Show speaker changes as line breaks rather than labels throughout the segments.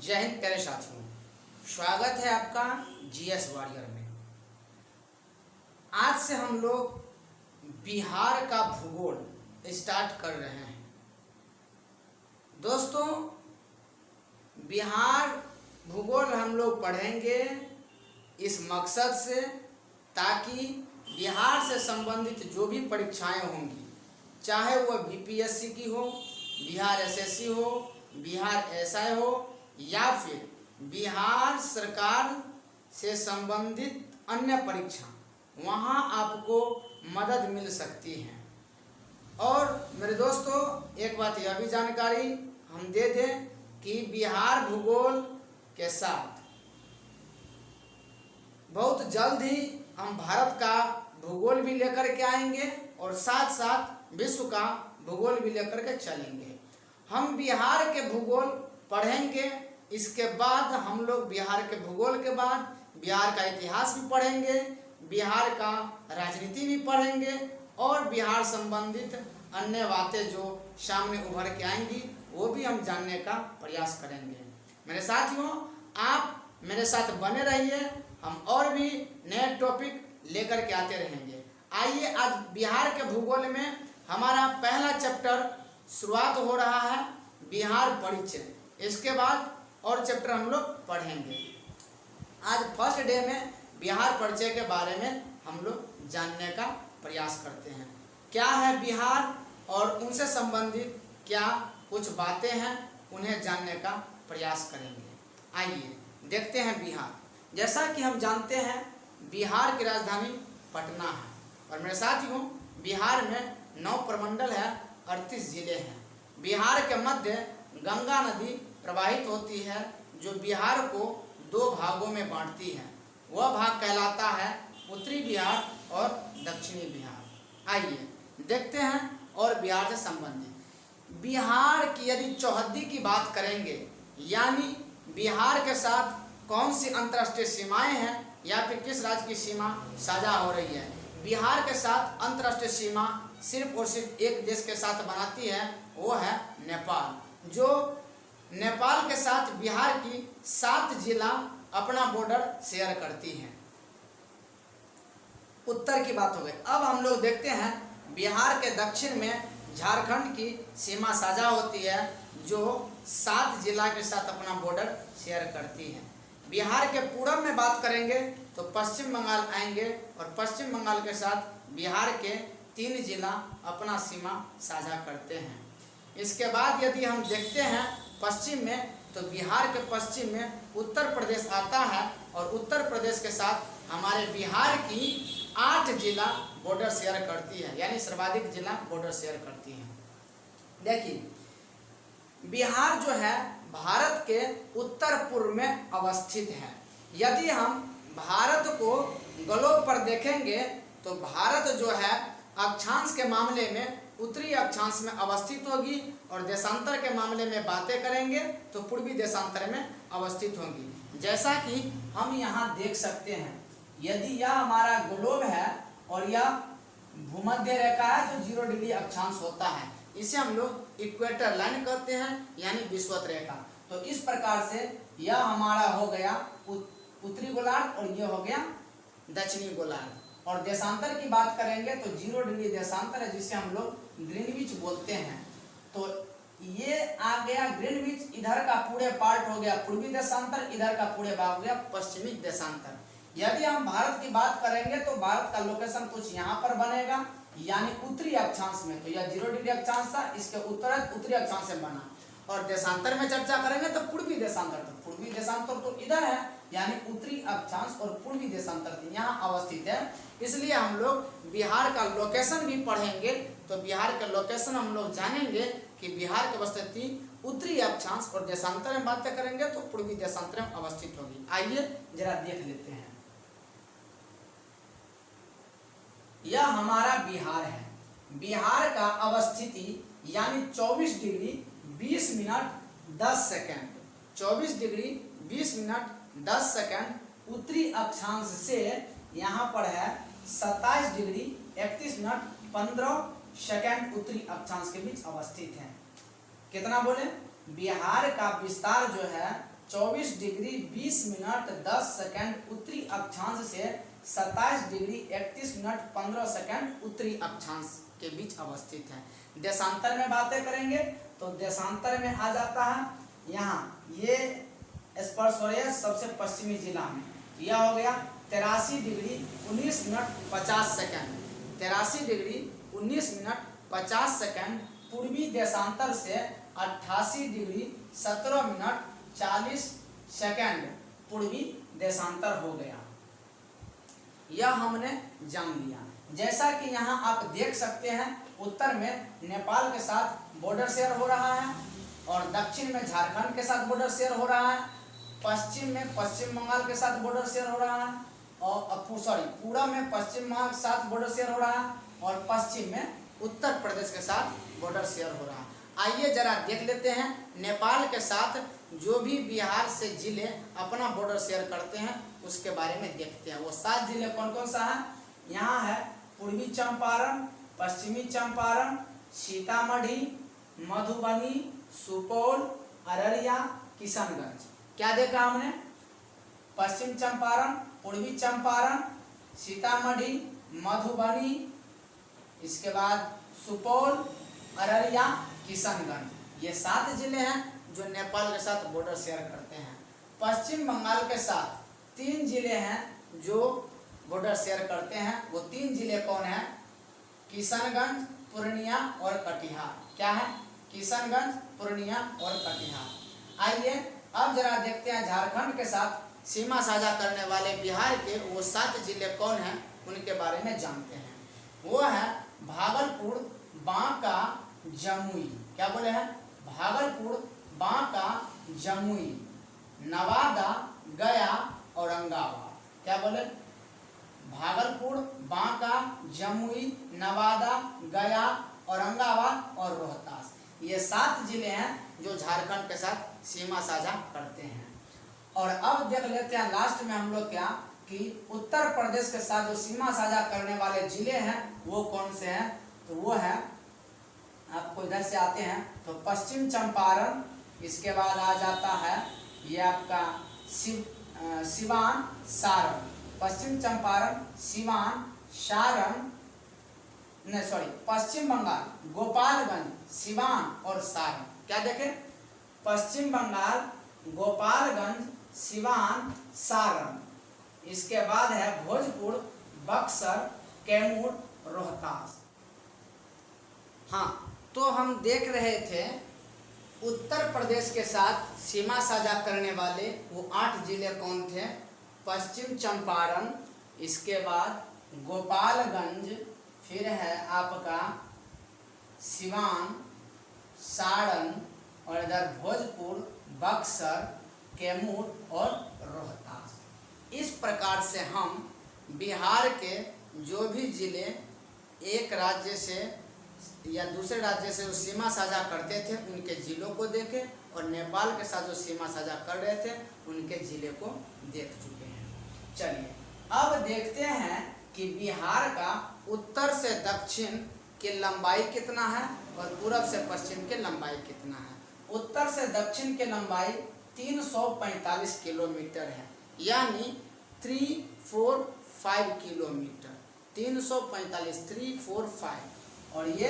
जय हिंद प्यारे साथियों, स्वागत है आपका जीएस वॉरियर में। आज से हम लोग बिहार का भूगोल स्टार्ट कर रहे हैं। दोस्तों, बिहार भूगोल हम लोग पढ़ेंगे इस मकसद से ताकि बिहार से संबंधित जो भी परीक्षाएं होंगी, चाहे वह बीपीएससी की हो, बिहार एसएससी हो, बिहार एसआई हो या फिर बिहार सरकार से संबंधित अन्य परीक्षा, वहां आपको मदद मिल सकती है। और मेरे दोस्तों, एक बात यह भी जानकारी हम दे दें कि बिहार भूगोल के साथ बहुत जल्द ही हम भारत का भूगोल भी लेकर के आएंगे और साथ साथ विश्व का भूगोल भी लेकर के चलेंगे। हम बिहार के भूगोल पढ़ेंगे, इसके बाद हम लोग बिहार के भूगोल के बाद बिहार का इतिहास भी पढ़ेंगे, बिहार का राजनीति भी पढ़ेंगे और बिहार संबंधित अन्य बातें जो सामने उभर के आएंगी वो भी हम जानने का प्रयास करेंगे। मेरे साथियों, आप मेरे साथ बने रहिए, हम और भी नए टॉपिक लेकर के आते रहेंगे। आइए, आज बिहार के भूगोल में हमारा पहला चैप्टर शुरुआत हो रहा है, बिहार परिचय। इसके बाद और चैप्टर हम लोग पढ़ेंगे। आज फर्स्ट डे में बिहार परिचय के बारे में हम लोग जानने का प्रयास करते हैं। क्या है बिहार और उनसे संबंधित क्या कुछ बातें हैं, उन्हें जानने का प्रयास करेंगे। आइए देखते हैं बिहार। जैसा कि हम जानते हैं, बिहार की राजधानी पटना है और मेरे साथियों, बिहार में 9 प्रमंडल है, 38 जिले हैं। बिहार के मध्य गंगा नदी प्रवाहित होती है जो बिहार को 2 भागों में बांटती है। वह भाग कहलाता है उत्तरी बिहार और दक्षिणी बिहार। आइए देखते हैं और बिहार से संबंधित बिहार की यदि चौहद्दी की बात करेंगे, यानी बिहार के साथ कौन सी अंतर्राष्ट्रीय सीमाएं हैं या फिर किस राज्य की सीमा साझा हो रही है। बिहार के साथ अंतर्राष्ट्रीय सीमा सिर्फ और सिर्फ एक देश के साथ बनाती है, वो है नेपाल। जो नेपाल के साथ बिहार की 7 जिला अपना बॉर्डर शेयर करती हैं। उत्तर की बात हो गई। अब हम लोग देखते हैं बिहार के दक्षिण में झारखंड की सीमा साझा होती है जो 7 जिला के साथ अपना बॉर्डर शेयर करती है। बिहार के पूरब में बात करेंगे तो पश्चिम बंगाल आएंगे और पश्चिम बंगाल के साथ बिहार के 3 जिला अपना सीमा साझा करते हैं। इसके बाद यदि हम देखते हैं पश्चिम में, तो बिहार के पश्चिम में उत्तर प्रदेश आता है और उत्तर प्रदेश के साथ हमारे बिहार की 8 जिला बॉर्डर शेयर करती है, यानी सर्वाधिक जिला बॉर्डर शेयर करती है। देखिए, बिहार जो है भारत के उत्तर पूर्व में अवस्थित है। यदि हम भारत को ग्लोब पर देखेंगे तो भारत जो है अक्षांश के मामले में उत्तरी अक्षांश में अवस्थित होगी और देशांतर के मामले में बातें करेंगे तो पूर्वी देशांतर में अवस्थित होगी। जैसा कि हम यहाँ देख सकते हैं, यदि यह हमारा ग्लोब है और यह भूमध्य रेखा है जो 0 डिग्री अक्षांश होता है, इसे हम लोग इक्वेटर लाइन कहते हैं, यानी विषुवत रेखा। तो इस प्रकार से यह हमारा हो गया उत्तरी गोलार्ध और यह हो गया दक्षिणी गोलार्ध। और देशांतर की बात करेंगे तो 0 डिग्री देशांतर है जिसे हम लोग ग्रीनविच बोलते हैं। तो ये आ गया ग्रीनविच, इधर का पूरे पार्ट हो गया पूर्वी देशांतर, इधर का पूरे भाग हो गया पश्चिमी देशांतर। यदि हम भारत की बात करेंगे तो भारत का लोकेशन कुछ यहाँ पर बनेगा, यानी उत्तरी अक्षांश में। तो यह 0 डिग्री अक्षांश था, इसके उत्तरी अक्षांश से बना। और देशांतर में चर्चा करेंगे तो पूर्वी देशांतर, तो पूर्वी देशांतर तो इधर है, यानी उत्तरी अक्षांश और पूर्वी देशांतर यहाँ अवस्थित है। इसलिए हम लोग बिहार का लोकेशन भी पढ़ेंगे तो बिहार का लोकेशन हम लोग जानेंगे कि बिहार की अवस्थिति उत्तरी अक्षांश और देशांतर में बातें करेंगे तो पूर्वी देशांतर में अवस्थित होगी। आइए जरा देख लेते हैं। यह हमारा बिहार है। बिहार का अवस्थिति यानी 24 degree 20 minute 10 second, 24 degree 20 minute 10 second उत्तरी अक्षांश से यहाँ पर है 27 डिग्री 31 मिनट 15 सेकेंड उत्तरी अक्षांश के बीच अवस्थित है। कितना बोले? बिहार का विस्तार जो है 24 डिग्री 20 मिनट 10 सेकंड उत्तरी अक्षांश से 27 डिग्री 31 मिनट 15 सेकंड उत्तरी अक्षांश के बीच अवस्थित है। देशांतर में बातें करेंगे तो देशांतर में आ जाता है यहाँ ये स्पर्श हो रही है सबसे पश्चिमी जिला में, यह हो गया 83 degree 19 minute 50 second, 83 degree 19 minute 50 second पूर्वी देशांतर से 88 डिग्री 17 मिनट 40 सेकंड पूर्वी देशांतर हो गया। यह हमने जान लिया। जैसा कि यहाँ आप देख सकते हैं उत्तर में नेपाल के साथ बॉर्डर शेयर हो रहा है और दक्षिण में झारखंड के साथ बॉर्डर शेयर हो रहा है, पश्चिम में पश्चिम बंगाल के साथ बॉर्डर शेयर हो रहा है और पूरब में पश्चिम बंगाल के साथ बॉर्डर शेयर हो रहा है और पश्चिम में उत्तर प्रदेश के साथ बॉर्डर शेयर हो रहा है। आइए जरा देख लेते हैं नेपाल के साथ जो भी बिहार से जिले अपना बॉर्डर शेयर करते हैं उसके बारे में देखते हैं। वो 7 जिले कौन कौन सा है? यहाँ है पूर्वी चंपारण, पश्चिमी चंपारण, सीतामढ़ी, मधुबनी, सुपौल, अररिया, किशनगंज। क्या देखा हमने? पश्चिम चंपारण, पूर्वी चंपारण, सीतामढ़ी, मधुबनी, इसके बाद सुपौल, अररिया, किशनगंज। ये 7 जिले हैं जो नेपाल के साथ बॉर्डर शेयर करते हैं। पश्चिम बंगाल के साथ 3 जिले हैं जो बॉर्डर शेयर करते हैं। वो 3 जिले कौन है? किशनगंज, पूर्णिया और कटिहार। क्या है? किशनगंज, पूर्णिया और कटिहार। आइए अब जरा देखते हैं झारखंड के साथ सीमा साझा करने वाले बिहार के वो 7 जिले कौन हैं उनके बारे में जानते हैं। वो है भागलपुर, बांका, जमुई। क्या बोले हैं? भागलपुर, बांका, जमुई, नवादा, गया, औरंगाबाद। क्या बोले? भागलपुर, बांका, जमुई, नवादा, गया, औरंगाबाद और रोहतास। ये 7 जिले हैं जो झारखंड के साथ सीमा साझा करते हैं। और अब देख लेते हैं लास्ट में हम लोग क्या कि उत्तर प्रदेश के साथ जो सीमा साझा करने वाले जिले हैं वो कौन से हैं? तो वो है, आपको इधर से आते हैं तो पश्चिम चंपारण, इसके बाद आ जाता है ये आपका सिवान, सारण। पश्चिम चंपारण, सिवान, सारण, नहीं सॉरी, पश्चिम बंगाल, गोपालगंज, सिवान और सारण। क्या देखें? पश्चिम बंगाल, गोपालगंज, सिवान, सारण। इसके बाद है भोजपुर, बक्सर, कैमूर, रोहतास। हाँ, तो हम देख रहे थे उत्तर प्रदेश के साथ सीमा साझा करने वाले वो 8 जिले कौन थे? पश्चिम चंपारण, इसके बाद गोपालगंज, फिर है आपका सिवान, सारण और इधर भोजपुर, बक्सर, कैमूर और रोहतास। इस प्रकार से हम बिहार के जो भी जिले एक राज्य से या दूसरे राज्य से जो सीमा साझा करते थे उनके जिलों को देखे और नेपाल के साथ जो सीमा साझा कर रहे थे उनके जिले को देख चुके हैं। चलिए अब देखते हैं कि बिहार का उत्तर से दक्षिण की लंबाई कितना है और पूरब से पश्चिम की लंबाई कितना है। उत्तर से दक्षिण की लंबाई 345 किलोमीटर है, यानी 345 किलोमीटर, 345, 345। और ये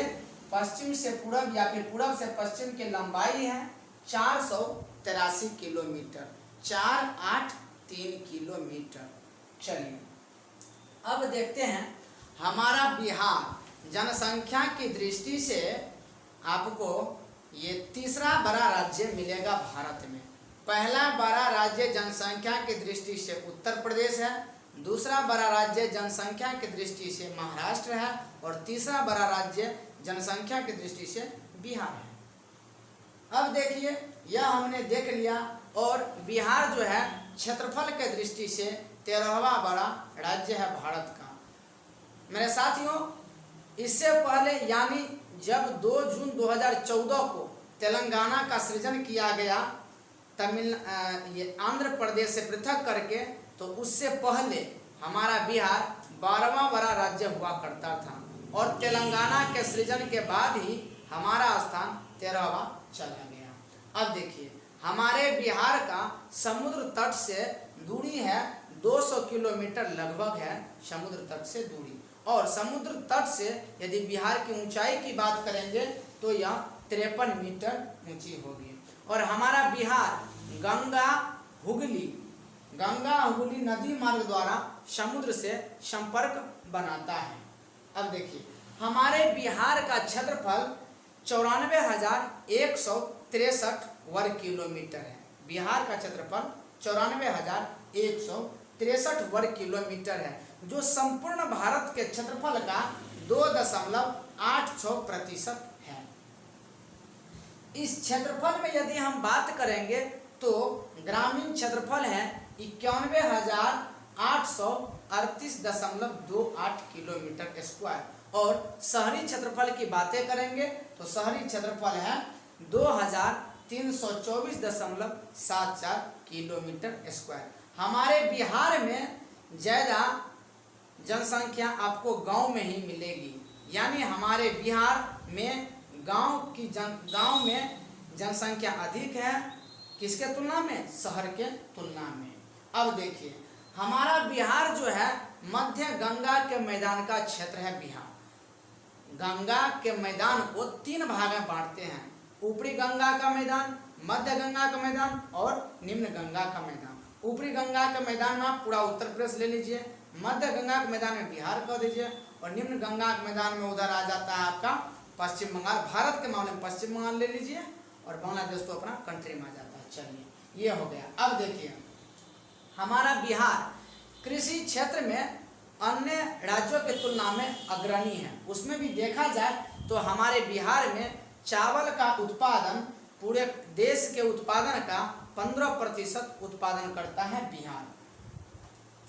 पश्चिम से पूरब या फिर पूरब से पश्चिम की लंबाई है 483 किलोमीटर, 483 किलोमीटर। चलिए अब देखते हैं हमारा बिहार जनसंख्या की दृष्टि से आपको ये तीसरा बड़ा राज्य मिलेगा भारत में। पहला बड़ा राज्य जनसंख्या की दृष्टि से उत्तर प्रदेश है, दूसरा बड़ा राज्य जनसंख्या की दृष्टि से महाराष्ट्र है और तीसरा बड़ा राज्य जनसंख्या की दृष्टि से बिहार है। अब देखिए यह हमने देख लिया और बिहार जो है क्षेत्रफल के दृष्टि से 13वां बड़ा राज्य है भारत का। मेरे साथियों, इससे पहले यानी जब 2 जून 2014 को तेलंगाना का सृजन किया गया ये आंध्र प्रदेश से पृथक करके, तो उससे पहले हमारा बिहार 12वां बड़ा राज्य हुआ करता था और तेलंगाना के सृजन के बाद ही हमारा स्थान 13वां चला गया। अब देखिए हमारे बिहार का समुद्र तट से दूरी है 200 किलोमीटर लगभग है समुद्र तट से दूरी। और समुद्र तट से यदि बिहार की ऊंचाई की बात करेंगे तो यह 53 मीटर ऊंची होगी। और हमारा बिहार गंगा हुगली नदी मार्ग द्वारा समुद्र से संपर्क बनाता है। अब देखिए हमारे बिहार का क्षेत्रफल 94,163 वर्ग किलोमीटर है। बिहार का क्षेत्रफल 94,163 वर्ग किलोमीटर है, जो संपूर्ण भारत के क्षेत्रफल का 2.86% है। इस क्षेत्रफल में यदि हम बात करेंगे तो ग्रामीण क्षेत्रफल है 91,838.28 किलोमीटर स्क्वायर। और शहरी क्षेत्रफल की बातें करेंगे तो शहरी क्षेत्रफल है 2,324.74 किलोमीटर स्क्वायर। हमारे बिहार में ज़्यादा जनसंख्या आपको गांव में ही मिलेगी, यानी हमारे बिहार में गांव में जनसंख्या अधिक है किसके तुलना में, शहर के तुलना में। अब देखिए हमारा बिहार जो है मध्य गंगा के मैदान का क्षेत्र है। बिहार गंगा के मैदान को 3 भाग में बांटते हैं, ऊपरी गंगा का मैदान, मध्य गंगा का मैदान और निम्न गंगा का मैदान। ऊपरी गंगा के मैदान में आप पूरा उत्तर प्रदेश ले लीजिए, मध्य गंगा के मैदान में बिहार कर दीजिए और निम्न गंगा के मैदान में उधर आ जाता है आपका पश्चिम बंगाल। भारत के मामले में पश्चिम बंगाल ले लीजिए और बांग्लादेश तो अपना कंट्री में आ जाता है। चलिए ये हो गया। अब देखिए हमारा बिहार कृषि क्षेत्र में अन्य राज्यों की तुलना में अग्रणी है। उसमें भी देखा जाए तो हमारे बिहार में चावल का उत्पादन पूरे देश के उत्पादन का 15% उत्पादन करता है बिहार।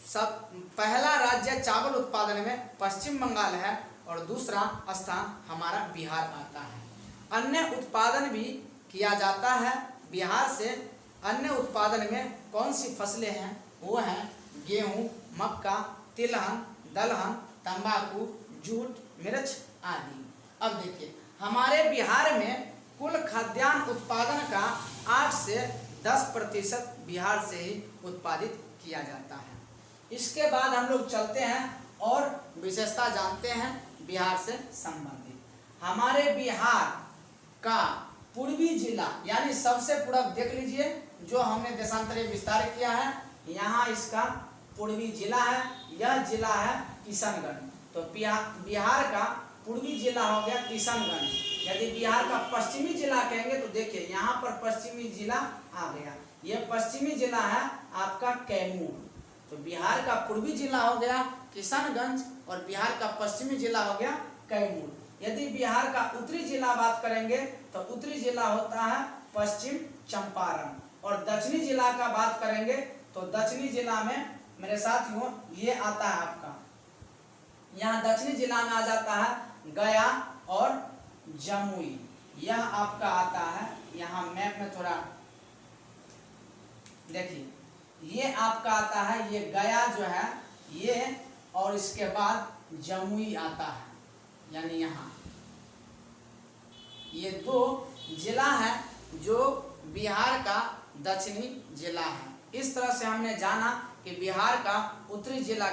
सब पहला राज्य चावल उत्पादन में पश्चिम बंगाल है और दूसरा स्थान हमारा बिहार आता है। अन्य उत्पादन भी किया जाता है बिहार से। अन्य उत्पादन में कौन सी फसलें हैं, वो हैं गेहूँ, मक्का, तिलहन, दलहन, तंबाकू, जूट, मिर्च आदि। अब देखिए हमारे बिहार में कुल खाद्यान्न उत्पादन का 8 से 10% बिहार से ही उत्पादित किया जाता है। इसके बाद हम लोग चलते हैं और विशेषता जानते हैं बिहार से संबंधित। हमारे बिहार का पूर्वी जिला यानी सबसे पूर्व देख लीजिए जो हमने देशांतरीय विस्तार किया है, यहाँ इसका पूर्वी जिला है। यह जिला है किशनगंज। तो बिहार का पूर्वी जिला हो गया किशनगंज। यदि बिहार का पश्चिमी जिला कहेंगे तो देखिए यहाँ पर पश्चिमी जिला आ गया, यह पश्चिमी जिला है आपका कैमूर। तो बिहार का पूर्वी जिला हो गया किशनगंज और बिहार का पश्चिमी जिला हो गया कैमूर। यदि बिहार का उत्तरी जिला बात करेंगे तो उत्तरी जिला होता है पश्चिम चंपारण। और दक्षिणी जिला का बात करेंगे तो दक्षिणी जिला में मेरे साथियों ये आता है आपका, यहाँ दक्षिणी जिला में आ जाता है गया और जमुई। यह आपका आता है, यहाँ मैप में थोड़ा देखिए, ये आपका आता है, ये गया जो है ये, और इसके बाद जमुई आता है, यानी यहाँ ये 2 जिला है जो बिहार का दक्षिणी जिला है। इस तरह से हमने जाना कि बिहार का उत्तरी जिला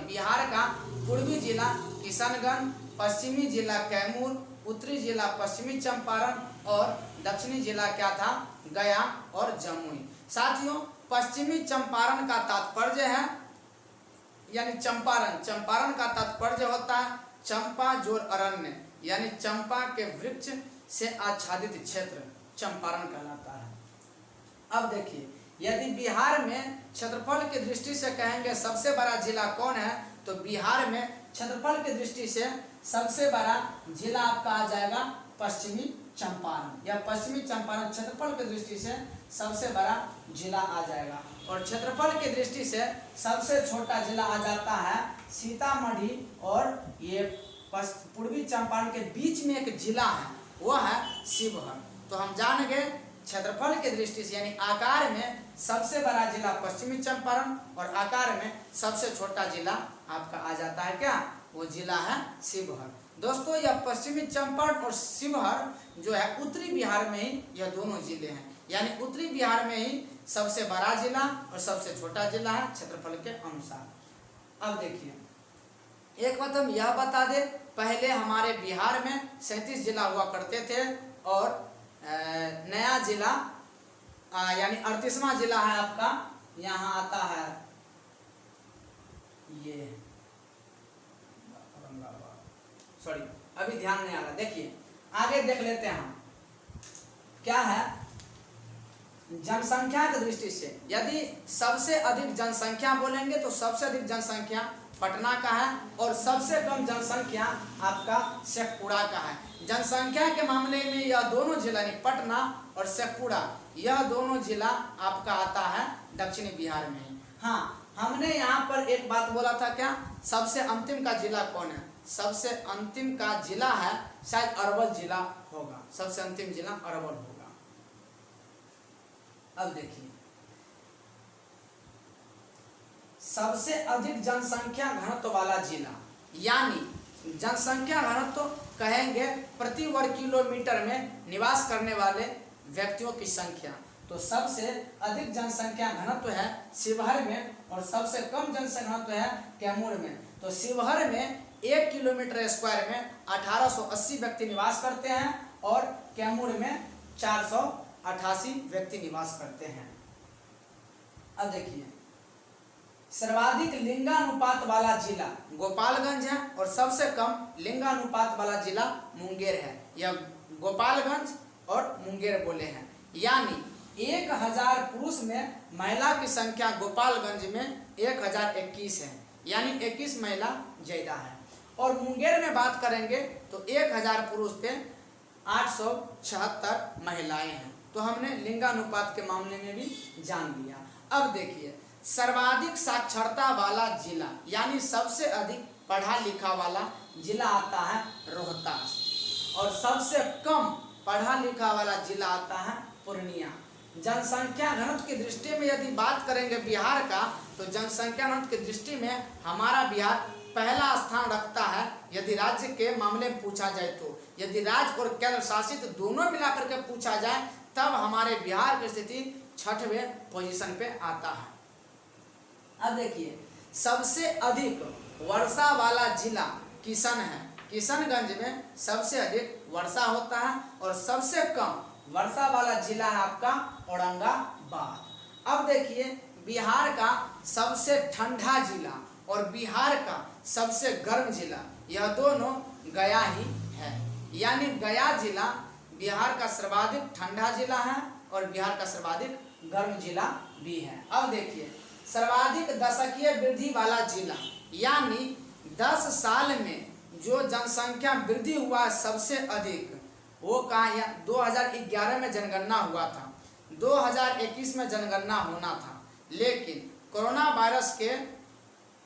बिहार का पूर्वी जिला किशनगंज, पश्चिमी जिला कैमूर, उत्तरी जिला पश्चिमी चंपारण और दक्षिणी जिला क्या था, गया और जमुई। साथियों पश्चिमी चंपारण का तात्पर्य है यानी चंपारण का तात्पर्य होता है चंपा जोर अरण्य, यानी चंपा के वृक्ष से आच्छादित क्षेत्र चंपारण कहलाता है। अब देखिए यदि बिहार में क्षेत्रफल की दृष्टि से कहेंगे सबसे बड़ा जिला कौन है, तो बिहार में क्षेत्रफल की दृष्टि से सबसे बड़ा जिला आपका आ जाएगा पश्चिमी चंपारण। या पश्चिमी चंपारण क्षेत्रफल की दृष्टि से सबसे बड़ा जिला आ जाएगा। और क्षेत्रफल की दृष्टि से सबसे छोटा जिला आ जाता है सीतामढ़ी। और ये पूर्वी चंपारण के बीच में एक जिला है, वो है शिवहर। तो हम जान गए क्षेत्रफल की दृष्टि से यानी आकार में सबसे बड़ा जिला पश्चिमी चंपारण और आकार में सबसे छोटा जिला आपका आ जाता है क्या, वो जिला है शिवहर। दोस्तों यह पश्चिमी चंपारण और शिवहर जो है उत्तरी बिहार में ही यह दोनों जिले हैं। यानी उत्तरी बिहार में ही सबसे बड़ा जिला और सबसे छोटा जिला है क्षेत्रफल के अनुसार। अब देखिए एक बात हम यह बता दें, पहले हमारे बिहार में 37 जिला हुआ करते थे और नया जिला यानी 38वां जिला है आपका यहाँ आता है ये, सॉरी अभी ध्यान नहीं आ रहा। देखिए आगे देख लेते हैं हम क्या है। जनसंख्या की दृष्टि से यदि सबसे अधिक जनसंख्या बोलेंगे तो सबसे अधिक जनसंख्या पटना का है और सबसे कम जनसंख्या आपका शेखपुरा का है। जनसंख्या के मामले में यह दोनों जिला यानी पटना और शेखपुरा यह दोनों जिला आपका आता है दक्षिणी बिहार में ही। हाँ, हमने यहाँ पर एक बात बोला था क्या, सबसे अंतिम का जिला कौन है? सबसे अंतिम का जिला है शायद अरवल जिला होगा, सबसे अंतिम जिला अरवल होगा। अब देखिए सबसे अधिक जनसंख्या घनत्व वाला जिला, यानी जनसंख्या घनत्व कहेंगे प्रति वर्ग किलोमीटर में निवास करने वाले व्यक्तियों की संख्या। तो सबसे अधिक जनसंख्या घनत्व है शिवहर में और सबसे कम जनसंख्या घनत्व है कैमूर में। तो शिवहर में 1 किलोमीटर स्क्वायर में 1880 व्यक्ति निवास करते हैं और कैमूर में 488 व्यक्ति निवास करते हैं। अब देखिए सर्वाधिक लिंगानुपात वाला जिला गोपालगंज है और सबसे कम लिंगानुपात वाला जिला मुंगेर है। यह गोपालगंज और मुंगेर बोले हैं, यानी 1000 पुरुष में महिला की संख्या गोपालगंज में 1021 है, यानी 21 महिला ज्यादा है। और मुंगेर में बात करेंगे तो 1000 पुरुष पे 876 महिलाएं हैं। तो हमने लिंगानुपात के मामले में भी जान लिया। अब देखिए सर्वाधिक साक्षरता वाला जिला यानी सबसे अधिक पढ़ा लिखा वाला जिला आता है रोहतास और सबसे कम पढ़ा लिखा वाला जिला आता है पूर्णिया। जनसंख्या घनत्व की दृष्टि में यदि बात करेंगे बिहार का तो जनसंख्या घनत्व की दृष्टि में हमारा बिहार पहला स्थान रखता है यदि राज्य के मामले में पूछा जाए तो। यदि राज्य और केंद्र शासित दोनों मिलाकर के पूछा जाए तब हमारे बिहार की स्थिति 6वें पोजीशन पे आता है। अब देखिए सबसे अधिक वर्षा वाला जिला किशन है। किशनगंज में सबसे अधिक वर्षा होता है और सबसे कम वर्षा वाला जिला है आपका औरंगाबाद। अब देखिए बिहार का सबसे ठंडा जिला और बिहार का सबसे गर्म जिला यह दोनों गया ही है, यानी गया जिला बिहार का सर्वाधिक ठंडा जिला है और बिहार का सर्वाधिक गर्म जिला भी है। अब देखिए सर्वाधिक दशकीय वृद्धि वाला जिला यानी 10 साल में जो जनसंख्या वृद्धि हुआ सबसे अधिक वो कहाँ, 2011 में जनगणना हुआ था, 2021 में जनगणना होना था, लेकिन कोरोना वायरस के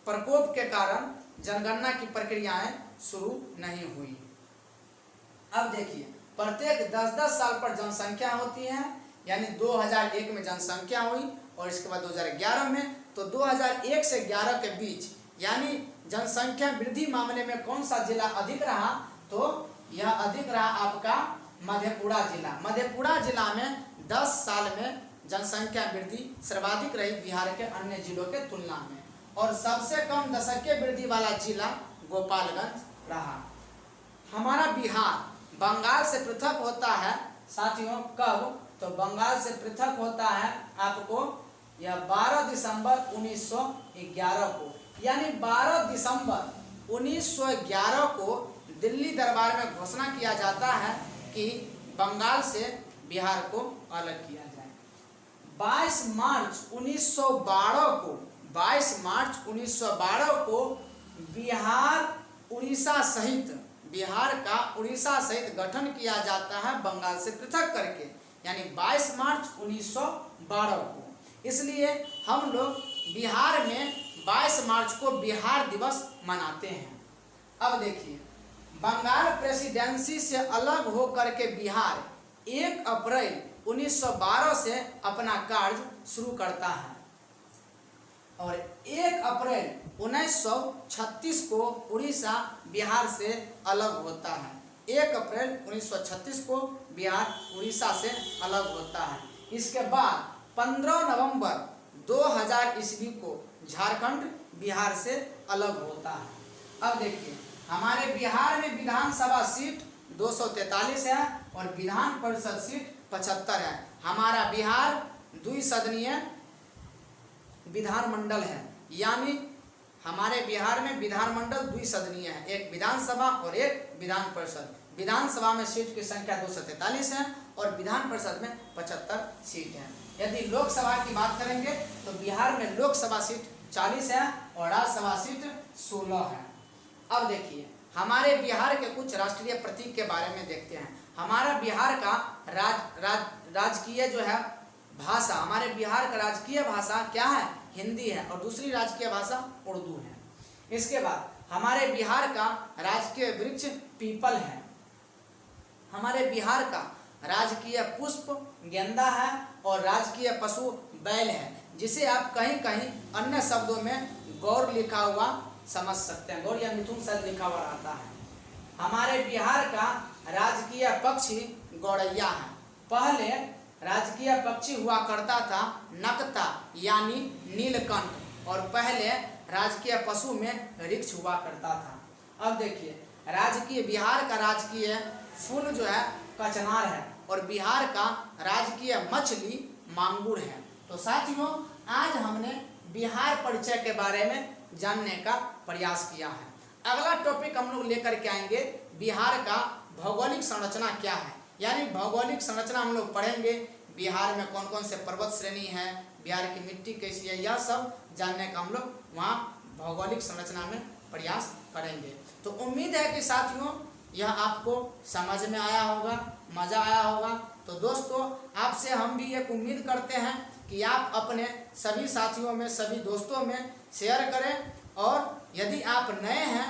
प्रकोप के कारण जनगणना की प्रक्रियाएं शुरू नहीं हुई। अब देखिए प्रत्येक 10-10 साल पर जनसंख्या होती है, यानी 2001 में जनसंख्या हुई और इसके बाद 2011 में, तो 2001 से 11 के बीच यानी जनसंख्या वृद्धि मामले में कौन सा जिला अधिक रहा, तो यह अधिक रहा आपका मधेपुरा जिला। मधेपुरा जिला में 10 साल में जनसंख्या वृद्धि सर्वाधिक रही बिहार के अन्य जिलों के तुलना में और सबसे कम दशकीय वृद्धि वाला जिला गोपालगंज रहा। हमारा बिहार बंगाल से पृथक होता है साथियों, कब, तो बंगाल से पृथक होता है आपको यह 12 दिसंबर 1911 को, यानी 12 दिसंबर 1911 को दिल्ली दरबार में घोषणा किया जाता है कि बंगाल से बिहार को अलग किया जाए। 22 मार्च 1912 को बिहार का उड़ीसा सहित गठन किया जाता है बंगाल से पृथक करके, यानी 22 मार्च 1912 को। इसलिए हम लोग बिहार में 22 मार्च को बिहार दिवस मनाते हैं। अब देखिए बंगाल प्रेसिडेंसी से अलग होकर के बिहार 1 अप्रैल 1912 से अपना कार्य शुरू करता है और 1 अप्रैल 1936 को उड़ीसा बिहार से अलग होता है। 1 अप्रैल 1936 को बिहार उड़ीसा से अलग होता है। इसके बाद 15 नवंबर 2000 ईस्वी को झारखंड बिहार से अलग होता है। अब देखिए हमारे बिहार में विधानसभा सीट 243 है और विधान परिषद सीट 75 है। हमारा बिहार द्विसदनीय विधानमंडल है, यानी हमारे बिहार में विधानमंडल द्विसदनीय है, एक विधानसभा और एक विधान परिषद। विधानसभा में सीट की संख्या 243 है और विधान परिषद में 75 सीट है। यदि लोकसभा की बात करेंगे तो बिहार में लोकसभा सीट 40 है और राज्यसभा सीट 16 है। अब देखिए हमारे बिहार के कुछ राष्ट्रीय प्रतीक के बारे में देखते हैं। हमारा बिहार का राजकीय जो है भाषा, हमारे बिहार का राजकीय भाषा क्या है? हिंदी है और दूसरी राजकीय भाषा उर्दू है। इसके बाद हमारे बिहार का राजकीय वृक्ष पीपल है। हमारे बिहार का राजकीय पुष्प गेंदा है और राजकीय पशु बैल है, जिसे आप कहीं कहीं अन्य शब्दों में गौर लिखा हुआ समझ सकते हैं, गौर या मिथुन शब्द लिखा हुआ रहता है। हमारे बिहार का राजकीय पक्षी गौरैया है। पहले राजकीय पक्षी हुआ करता था नकता यानी नीलकंठ, और पहले राजकीय पशु में ऋक्ष हुआ करता था। अब देखिए बिहार का राजकीय फूल जो है कचनार है और बिहार का राजकीय मछली मांगुर है। तो साथियों आज हमने बिहार परिचय के बारे में जानने का प्रयास किया है। अगला टॉपिक हम लोग लेकर के आएंगे बिहार का भौगोलिक संरचना क्या है, यानी भौगोलिक संरचना हम लोग पढ़ेंगे। बिहार में कौन कौन से पर्वत श्रेणी है, बिहार की मिट्टी कैसी है, यह सब जानने का हम लोग वहाँ भौगोलिक संरचना में प्रयास करेंगे। तो उम्मीद है कि साथियों यह आपको समझ में आया होगा, मज़ा आया होगा। तो दोस्तों आपसे हम भी एक उम्मीद करते हैं कि आप अपने सभी साथियों में, सभी दोस्तों में शेयर करें, और यदि आप नए हैं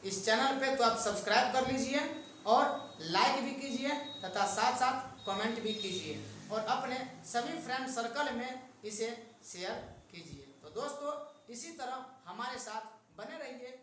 इस चैनल पे तो आप सब्सक्राइब कर लीजिए और लाइक भी कीजिए तथा साथ साथ कमेंट भी कीजिए और अपने सभी फ्रेंड सर्कल में इसे शेयर कीजिए। तो दोस्तों इसी तरह हमारे साथ बने रहिए।